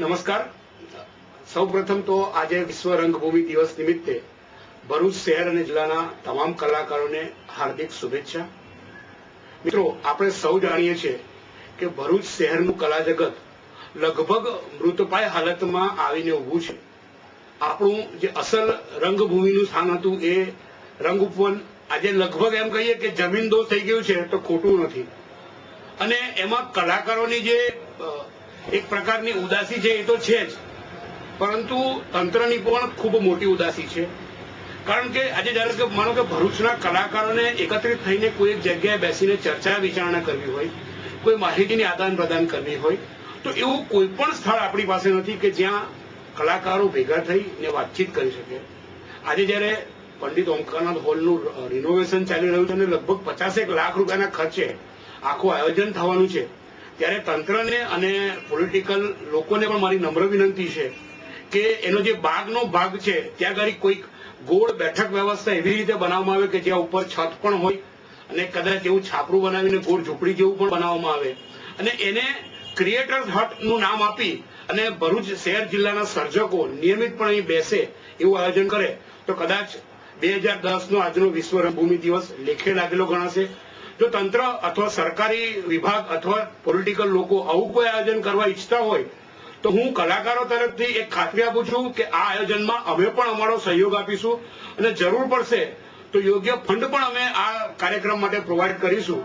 નમસ્કાર। સૌપ્રથમ તો આજે વિશ્વ રંગભૂમિ દિવસ નિમિત્તે ભરૂચ શહેર અને જિલ્લાના તમામ કલાકારોને હાર્દિક શુભેચ્છા। મિત્રો, આપણે સૌ જાણીએ છીએ કે ભરૂચ શહેરનું કલા જગત લગભગ મૃતપાય હાલતમાં આવીને ઊભું છે। આપણું જે અસલ રંગભૂમિનું સ્થાન હતું એ રંગઉપવન આજે લગભગ એમ કહીએ કે જમીનદોસ્ત થઈ ગયું છે તો ખોટું નથી। અને એમાં કલાકારોની જે એક પ્રકારની ઉદાસી છે એ તો છે જ, પરંતુ તંત્રની પણ ખૂબ મોટી ઉદાસી છે। કારણ કે આજે જ્યારે કે માનો કે ભરૂચના કલાકારોને એકત્રિત થઈને કોઈ એક જગ્યાએ બેસીને ચર્ચા વિચારણા કરવી હોય, કોઈ માહિતીની આદાન પ્રદાન કરવી હોય, તો એવું કોઈ પણ સ્થળ આપણી પાસે નથી કે જ્યાં કલાકારો ભેગા થઈને વાતચીત કરી શકે। આજે જ્યારે પંડિત ઓમકારનાથ હોલનું રિનોવેશન ચાલી રહ્યું છે અને લગભગ 50 લાખ રૂપિયાના ખર્ચે આખું આયોજન થવાનું છે, ત્યારે તંત્રને અને પોલિટિકલ લોકોને પણ મારી નમ્ર વિનંતી છે કે એનો જે બાગનો ભાગ છે ત્યાં આગળ કોઈક ગોળ બેઠક વ્યવસ્થા એવી રીતે બનાવવામાં આવે કે જ્યાં ઉપર છત પણ હોય અને કદાચ એવું છાપરું બનાવીને ગોળ ઝૂંપડી જેવું પણ બનાવવામાં આવે અને એને ક્રિએટર્સ હટનું નામ આપી અને ભરૂચ શહેર જિલ્લાના સર્જકો નિયમિતપણે અહીં બેસે એવું આયોજન કરે તો કદાચ 2010નો આજનો વિશ્વ રંગભૂમિ દિવસ લેખે લાગેલો ગણાશે। જો તંત્ર અથવા સરકારી વિભાગ અથવા પોલિટિકલ લોકો આવું કોઈ આયોજન કરવા ઈચ્છતા હોય તો હું કલાકારો તરફથી એક ખાતરી આપું છું કે આ આયોજનમાં અમે પણ અમારો સહયોગ આપીશું અને જરૂર પડશે તો યોગ્ય ફંડ પણ અમે આ કાર્યક્રમ માટે પ્રોવાઈડ કરીશું।